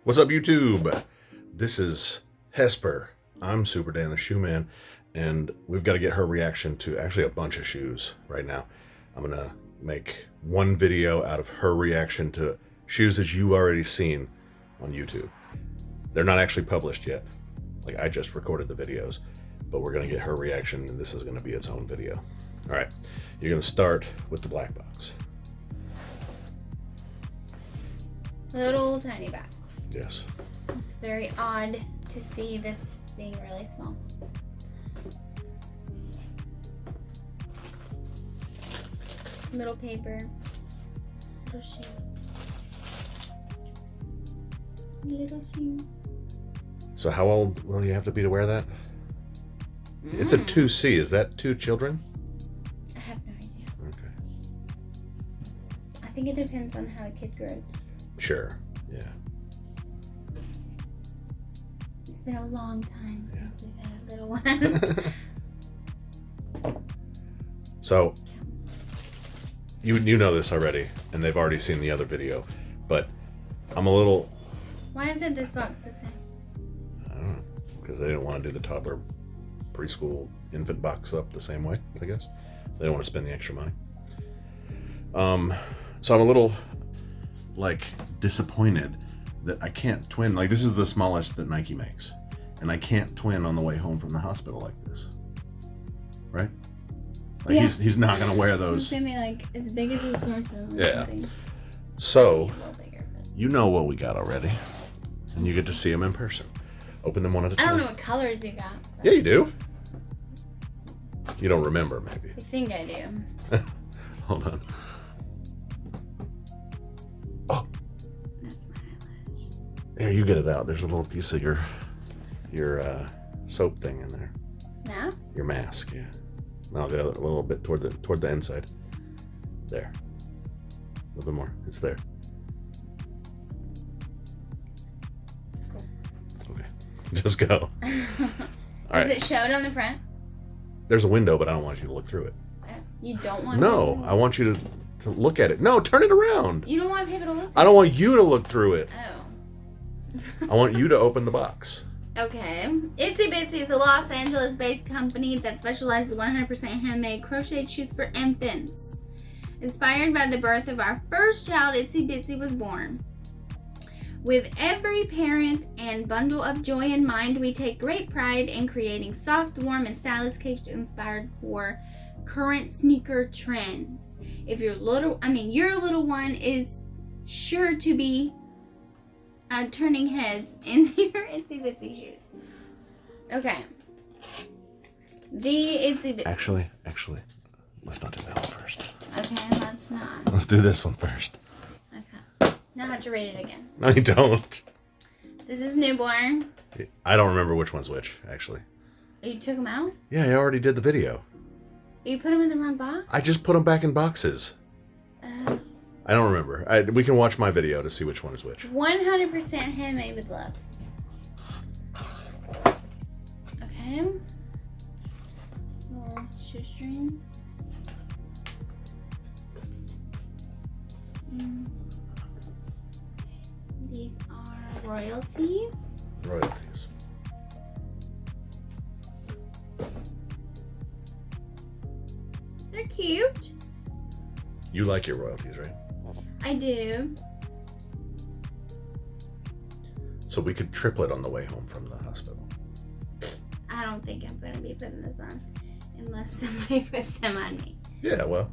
What's up, YouTube? This is Hesper. I'm Super Dan the Shoe Man, and we've got to get her reaction to actually a bunch of shoes right now. I'm going to make one video out of her reaction to shoes that you've already seen on YouTube. They're not actually published yet. Like, I just recorded the videos, but we're going to get her reaction, and this is going to be its own video. All right, you're going to start with the black box. Little tiny box. Yes. It's very odd to see this being really small. Little paper. Little shoe. Little shoe. So how old will you have to be to wear that? It's a 2C. Is that 2 children? I have no idea. Okay. I think it depends on how a kid grows. Sure. Yeah. It's been a long time since we've had a little one. So you know this already, and they've already seen the other video, but I'm a little... Why isn't this box the same? I don't know, because they didn't want to do the toddler preschool infant box up the same way, I guess. They don't want to spend the extra money. So I'm a little like disappointed that I can't twin. Like, this is the smallest that Nike makes, and I can't twin on the way home from the hospital like this, right? Like, yeah. he's not gonna wear those. It's gonna be like as big as his torso. Yeah. So Bigger, you know what we got already, and you get to see them in person. Open them one at a time. I don't know what colors you got. Yeah, you do. You don't remember, maybe. I think I do. Hold on. Oh, That's my eyelash. here, you get it out. There's a little piece of your soap thing in there. Mask? Your mask, yeah. No, the other, a little bit toward the inside. There. A little bit more. It's there. Cool. Okay. Just go. All right. Is it showed on the front? There's a window, but I don't want you to look through it. You don't want No, I want you to look at it. No, turn it around. You don't want people to look through I don't want you to look through it. Oh. I want you to open the box. Okay. Itzzy Bitzzies is a Los Angeles-based company that specializes in 100% handmade crocheted shoes for infants. Inspired by the birth of our first child, Itzzy Bitzzy was born. With every parent and bundle of joy in mind, we take great pride in creating soft, warm, and stylish kicks inspired for current sneaker trends. If your little one is sure to be turning heads in your Itzzy Bitzzy shoes. Okay. The Itzzy Bitzzy. Actually, let's not do that one first. Okay, let's not. Let's do this one first. Okay. Now I have to rate it again. No, you don't. This is newborn. I don't remember which one's which, actually. You took them out? Yeah, I already did the video. You put them in the wrong box? I just put them back in boxes. I don't remember. We can watch my video to see which one is which. 100% handmade with love. Okay. Little shoestring. These are royalties. Royalties. They're cute. You like your royalties, right? I do. So we could triplet on the way home from the hospital. I don't think I'm going to be putting this on unless somebody puts them on me. Yeah, well,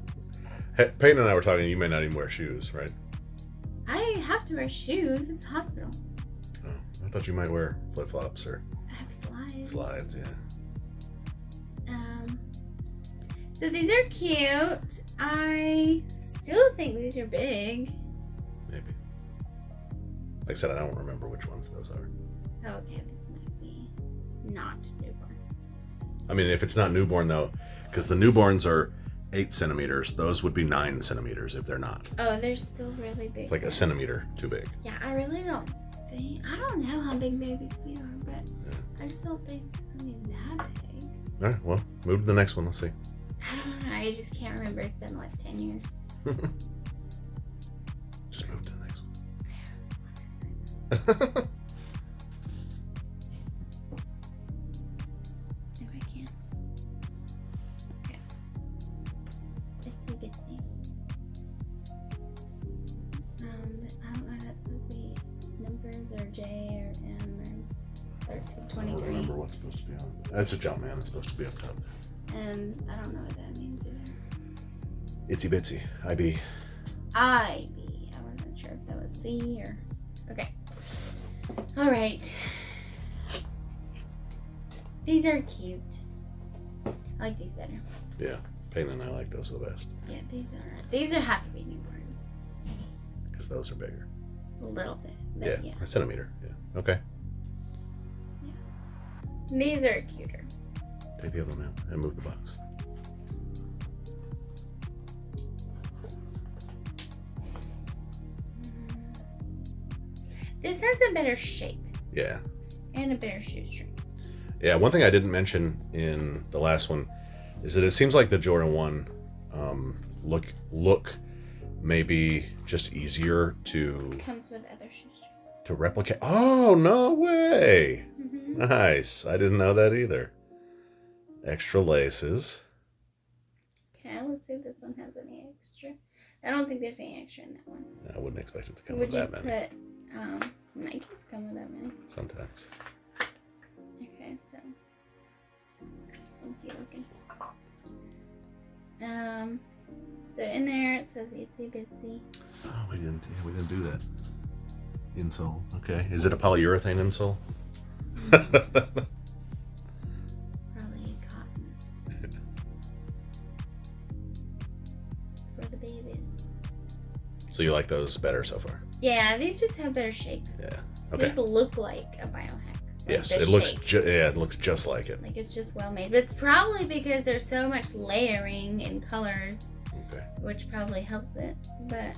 Peyton and I were talking. You may not even wear shoes, right? I have to wear shoes. It's hospital. Oh, I thought you might wear flip-flops or I have slides. slides, yeah. So these are cute. I still think these are big. Maybe. Like I said, I don't remember which ones those are. Oh, okay, this might be not newborn. I mean, if it's not newborn, though, because the newborns are 8 centimeters, those would be 9 centimeters if they're not. Oh, they're still really big. It's like a centimeter too big. Yeah, I really don't think. I don't know how big baby's feet are, but I just don't think it's gonna be that big. All right, well, move to the next one. Let's see. I don't know. I just can't remember. It's been like 10 years. Just move to the next one. If I can. Okay. Itsy Bitszy. I don't know if that's supposed to be numbers or J or M or 13, I don't 23. remember what's supposed to be on. That's a jump man. It's supposed to be up top. And I don't know what that means either. Itsy Bitszy. IB. IB. I wasn't sure if that was C or. Okay. All right. These are cute. I like these better. Yeah. Payne and I like those the best. Yeah, these are have to be newborns. Because those are bigger. A little bit. But Yeah. A centimeter. Yeah. Okay. These are cuter. Take the other one out and move the box. This has a better shape. Yeah. And a better shoestring. Yeah, one thing I didn't mention in the last one is that it seems like the Jordan 1 look maybe just easier to Comes with other shoestring. to replicate. Oh, no way. Mm-hmm. Nice. I didn't know that either. Extra laces. Okay, let's see if this one has any extra. I don't think there's any extra in that one. I wouldn't expect it to come Would with you that many. put Nikes come with that many? Sometimes. Okay, so funky looking. So in there it says Itsy Bitszy. Oh, we didn't do that. Insole. Okay. Is it a polyurethane insole? Probably cotton. It's for the babies. So you like those better so far? Yeah, these just have better shape. Yeah. Okay. These look like a biohack. Yes, the it looks. shape. It looks just like it. Like it's just well made. But it's probably because there's so much layering in colors, Okay. which probably helps it. But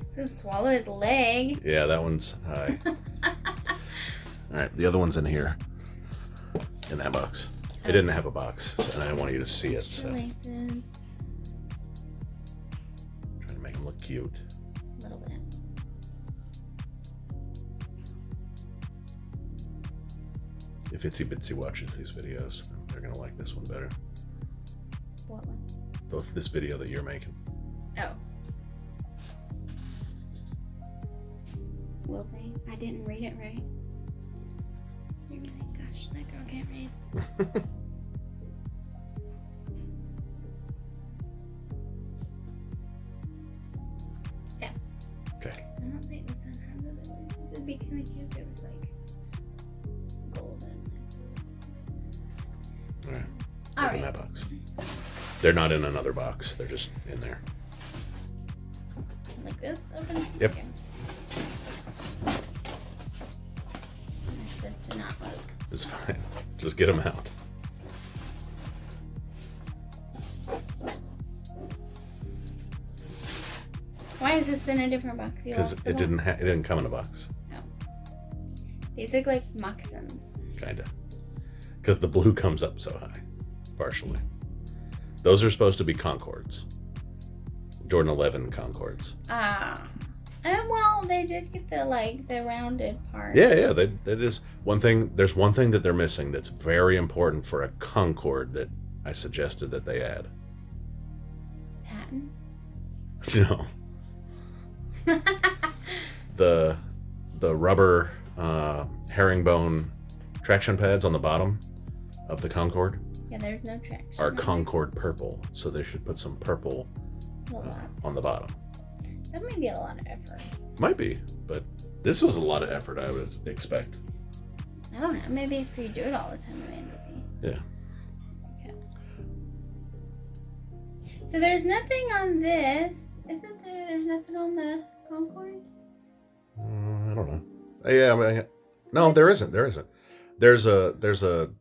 it's gonna swallow his leg. Yeah, that one's high. All right, the other one's in here, in that box. It didn't have a box, and I didn't want you to see it. So Laces. trying to make them look cute. A little bit. If Itzzy Bitzzy watches these videos, then they're gonna like this one better. What one? This video that you're making. Oh. Will they? I didn't read it right. You're like, gosh, that girl can't read. Yeah. Okay. I don't think this one has it. It'd be kind of cute if it was like golden. All right. All Open right. that box. They're not in another box. They're just in there. Like this? Open? Yep. Okay. Am I supposed to not look? It's fine. Just get them out. Why is this in a different box? You Because lost the it didn't come in a box. Oh. These look like moccasins. Kinda. Because the blue comes up so high. Partially. Those are supposed to be Concords. Jordan 11 Concords. Ah. Well, they did get the rounded part. Yeah, that is one thing. There's one thing that they're missing that's very important for a Concord that I suggested that they add. Patent. No. The rubber herringbone traction pads on the bottom of the Concord Yeah, there's no traction. are Concord purple, so they should put some purple on the bottom. That might be a lot of effort. Might be, but this was a lot of effort, I would expect. I don't know. Maybe if you do it all the time, it would be. Yeah. Okay. So there's nothing on this. Isn't there? There's nothing on the Concord? I don't know. Yeah, no, there isn't. There isn't. There's a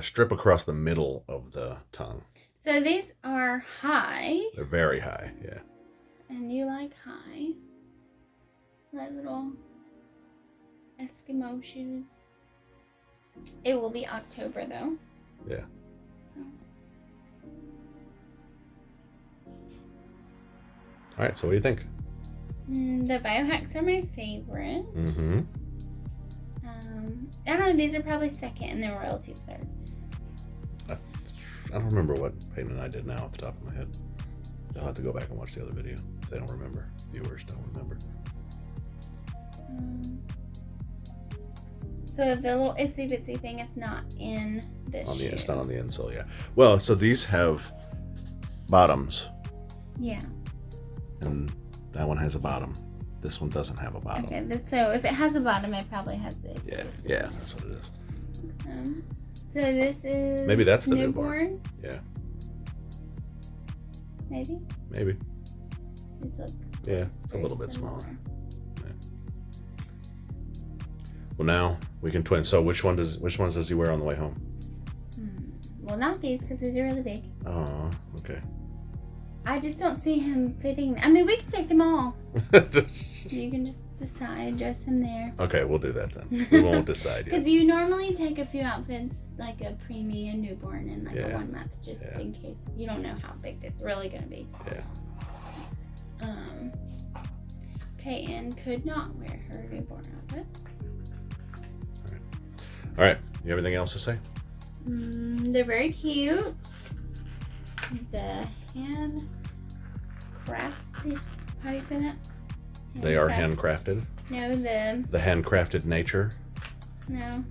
strip across the middle of the tongue. So these are high. They're very high. Yeah. And you like high. Like little Eskimo shoes. It will be October though. Yeah. So. All right. So what do you think? The biohacks are my favorite. Mm-hmm. I don't know. These are probably second, and the royalties third. I don't remember what Peyton and I did now off the top of my head. I'll have to go back and watch the other video if they don't remember. Viewers don't remember. So the little itsy bitsy thing is not in this shoe. It's not on the insole, yeah. Well, so these have bottoms. Yeah. And that one has a bottom. This one doesn't have a bottom. Okay, so if it has a bottom, it probably has the. Yeah, that's what it is. So this is. Maybe that's the newborn. Yeah. Maybe. These look. Yeah, it's a little bit smaller. Well, now we can twin. So which ones does he wear on the way home? Well, not these because these are really big. Oh, okay. I just don't see him fitting. I mean, we can take them all. You can just decide, dress him there. Okay, we'll do that then. We won't decide yet. Because you normally take a few outfits, like a preemie, a newborn, and like a 1 month, just in case you don't know how big it's really gonna be. Yeah. Peyton could not wear her newborn outfit. All right. You have anything else to say? They're very cute. The handcrafted. How do you say that? They are handcrafted. No, the handcrafted nature. No,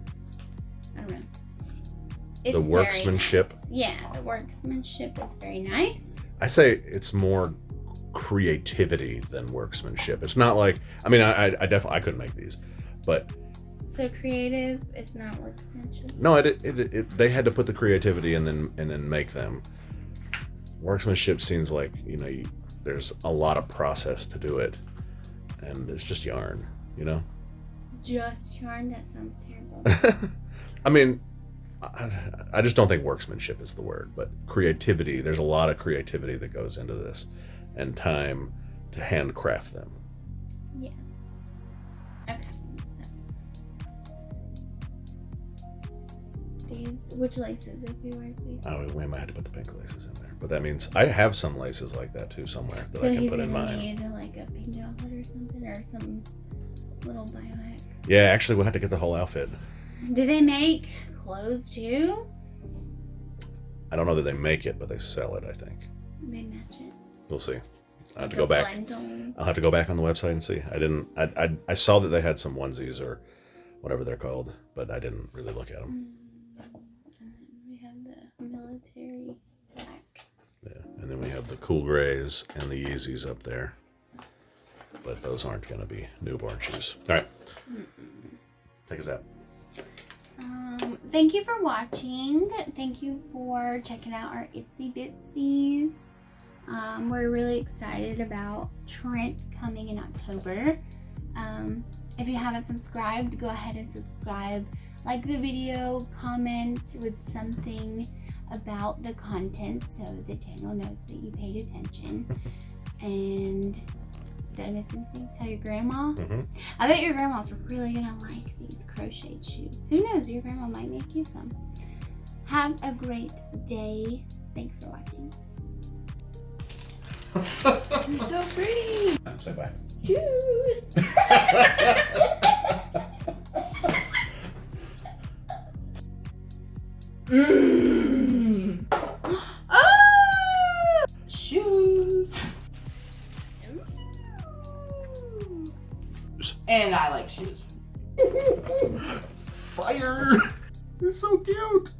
I don't know. The workmanship. Nice. Yeah, the workmanship is very nice. I say it's more creativity than workmanship. It's not like, I mean, I definitely couldn't make these, but. So creative is not workmanship. No, they had to put the creativity and then make them. Workmanship seems like there's a lot of process to do it, and it's just yarn, Just yarn? That sounds terrible. I mean, I just don't think workmanship is the word, but creativity. There's a lot of creativity that goes into this, and time to handcraft them. Yeah. Okay. Which laces if he wears these? Oh, we might have to put the pink laces in there, but that means I have some laces like that too somewhere that I can put in mine. So he's gonna need like a pink outfit or something, or some little biohack. Yeah, actually, we'll have to get the whole outfit. Do they make clothes too? I don't know that they make it, but they sell it. I think they match it. We'll see. I have to go back. I'll have to go back on the website and see. I saw that they had some onesies or whatever they're called, but I didn't really look at them. We have the military black. Yeah, and then we have the cool grays and the Yeezys up there, but those aren't going to be newborn shoes. All right, take us out. Thank you for watching. Thank you for checking out our Itzzy Bitzzies. We're really excited about Trent coming in October. If you haven't subscribed, go ahead and subscribe. Like the video, comment with something about the content so the channel knows that you paid attention. And did I miss anything? Tell your grandma. I bet your grandma's really gonna like these crocheted shoes. Who knows? Your grandma might make you some. Have a great day. Thanks for watching. You're so pretty. Say bye. Shoes. Oh! Shoes. And I like shoes. Fire! It's so cute.